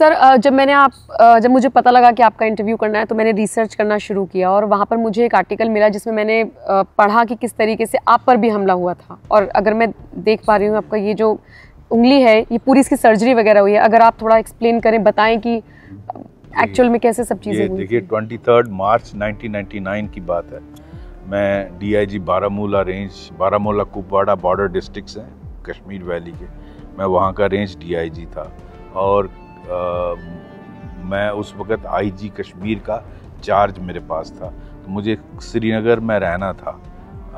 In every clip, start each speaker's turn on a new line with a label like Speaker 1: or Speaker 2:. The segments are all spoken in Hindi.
Speaker 1: सर जब मुझे पता लगा कि आपका इंटरव्यू करना है तो मैंने रिसर्च करना शुरू किया और वहाँ पर मुझे एक आर्टिकल मिला जिसमें मैंने पढ़ा कि किस तरीके से आप पर भी हमला हुआ था। और अगर मैं देख पा रही हूँ आपका ये जो उंगली है ये पूरी इसकी सर्जरी वगैरह हुई है, अगर आप थोड़ा एक्सप्लेन करें, बताएं कि एक्चुअल में कैसे सब चीज़ें हुई।
Speaker 2: देखिए 23 मार्च 1999 की बात है। मैं DIG Baramulla range, Baramulla Kupwara border districts हैं कश्मीर वैली के, मैं वहाँ का रेंज DIG था और मैं उस वक़्त IG कश्मीर का चार्ज मेरे पास था। तो मुझे श्रीनगर में रहना था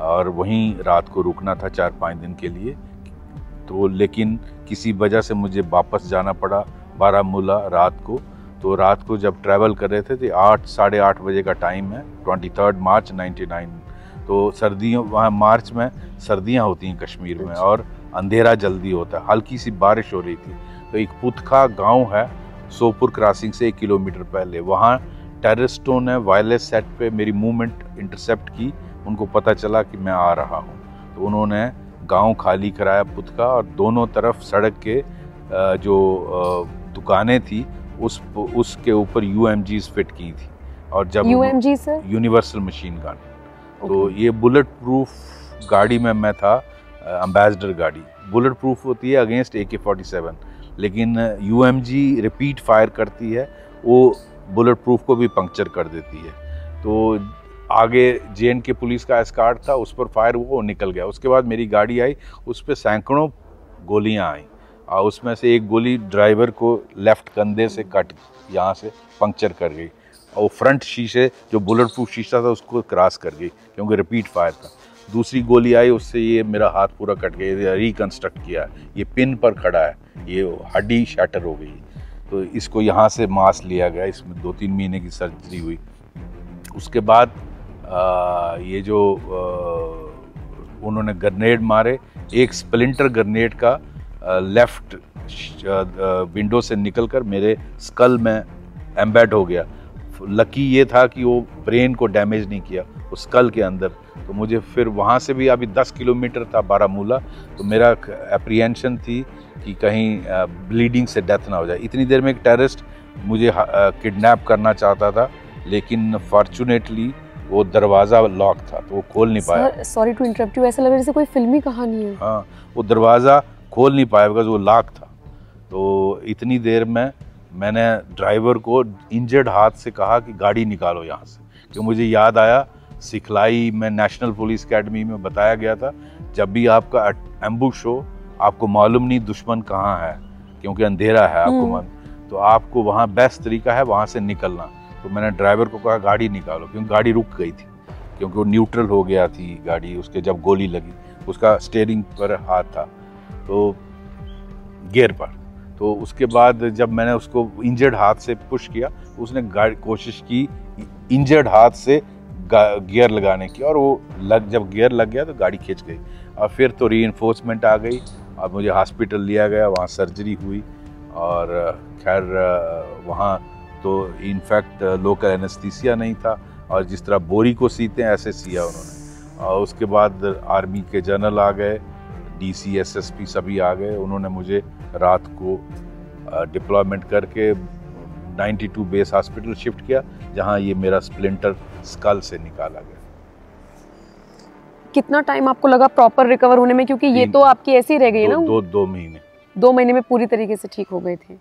Speaker 2: और वहीं रात को रुकना था 4-5 दिन के लिए। तो लेकिन किसी वजह से मुझे वापस जाना पड़ा बारामूला रात को। तो रात को जब ट्रैवल कर रहे थे तो 8 साढ़े 8 बजे का टाइम है, 23 मार्च 99। तो सर्दियों, वहाँ मार्च में सर्दियाँ होती हैं कश्मीर में और अंधेरा जल्दी होता है, हल्की सी बारिश हो रही थी। तो एक पुतखा गांव है सोपुर क्रॉसिंग से 1 किलोमीटर पहले, वहाँ टेररिस्टों ने वायरलेस सेट पे मेरी मूवमेंट इंटरसेप्ट की। उनको पता चला कि मैं आ रहा हूँ तो उन्होंने गांव खाली कराया पुतखा और दोनों तरफ सड़क के जो दुकानें थी उसके ऊपर UMGs फिट की थी। और जब
Speaker 1: UMG sir
Speaker 2: universal machine gun, तो ये बुलेट प्रूफ गाड़ी में मैं था, एम्बेसडर गाड़ी बुलेट प्रूफ होती है अगेंस्ट AK-47, लेकिन UMG रिपीट फायर करती है, वो बुलेट प्रूफ को भी पंक्चर कर देती है। तो आगे JNK पुलिस का एस्कॉर्ट था, उस पर फायर हुआ, वो निकल गया। उसके बाद मेरी गाड़ी आई, उस पर सैकड़ों गोलियां आई और उसमें से एक गोली ड्राइवर को लेफ्ट कंधे से कट, यहाँ से पंक्चर कर गई और वो फ्रंट शीशे जो बुलेट प्रूफ शीशा था उसको क्रॉस कर गई क्योंकि रिपीट फायर था। दूसरी गोली आई, उससे ये मेरा हाथ पूरा कट गया, रिकंस्ट्रक्ट किया, ये पिन पर खड़ा है, ये हड्डी शैटर हो गई। तो इसको यहाँ से मांस लिया गया, इसमें 2-3 महीने की सर्जरी हुई। उसके बाद ये जो उन्होंने ग्रेनेड मारे, एक स्प्लिंटर ग्रेनेड का लेफ्ट विंडो से निकलकर मेरे स्कल में एम्बेड हो गया। लकी ये था कि वो ब्रेन को डैमेज नहीं किया, वो स्कल के अंदर। तो मुझे फिर वहाँ से भी, अभी 10 किलोमीटर था बारामूला, तो मेरा एप्रीहेंशन थी कि कहीं ब्लीडिंग से डेथ ना हो जाए। इतनी देर में एक टेररिस्ट मुझे किडनैप करना चाहता था, लेकिन फॉर्चुनेटली वो दरवाज़ा लॉक था तो वो खोल नहीं पाया।
Speaker 1: सॉरी टू इंटरप्ट यू, ऐसा लग रहा है जैसे कोई फिल्मी कहानी है।
Speaker 2: हाँ, वो दरवाज़ा खोल नहीं पाया बिकॉज वो लॉक था। तो इतनी देर में मैंने ड्राइवर को इंजर्ड हाथ से कहा कि गाड़ी निकालो यहाँ से, क्योंकि मुझे याद आया सिखलाई में नेशनल पुलिस अकेडमी में बताया गया था, जब भी आपका एम्बुश हो, आपको मालूम नहीं दुश्मन कहाँ है क्योंकि अंधेरा है आपको मालूम, तो आपको वहाँ बेस्ट तरीका है वहाँ से निकलना। तो मैंने ड्राइवर को कहा गाड़ी निकालो, क्योंकि गाड़ी रुक गई थी, क्योंकि वो न्यूट्रल हो गया थी गाड़ी उसके, जब गोली लगी उसका स्टीयरिंग पर हाथ था तो गियर पर। तो उसके बाद जब मैंने उसको इंजर्ड हाथ से पुश किया, उसने कोशिश की इंजर्ड हाथ से गियर लगाने की, और वो जब गियर लग गया तो गाड़ी खिंच गई। और फिर तो रीइंफोर्समेंट आ गई और मुझे हॉस्पिटल लिया गया, वहाँ सर्जरी हुई। और खैर वहाँ तो इनफैक्ट लोकल एनेस्थीसिया नहीं था, और जिस तरह बोरी को सीते हैं ऐसे सिया उन्होंने। और उसके बाद आर्मी के जनरल आ गए, DC SSP सभी आ गए। उन्होंने मुझे रात को डिप्लॉयमेंट करके 92 बेस हॉस्पिटल शिफ्ट किया, जहां ये मेरा स्प्लिंटर स्कल से निकाला गया।
Speaker 1: कितना टाइम आपको लगा प्रॉपर रिकवर होने में, क्योंकि ये तो आपकी ऐसी रह गई है ना?
Speaker 2: 2 महीने।
Speaker 1: 2 महीने में पूरी तरीके से ठीक हो गए थे।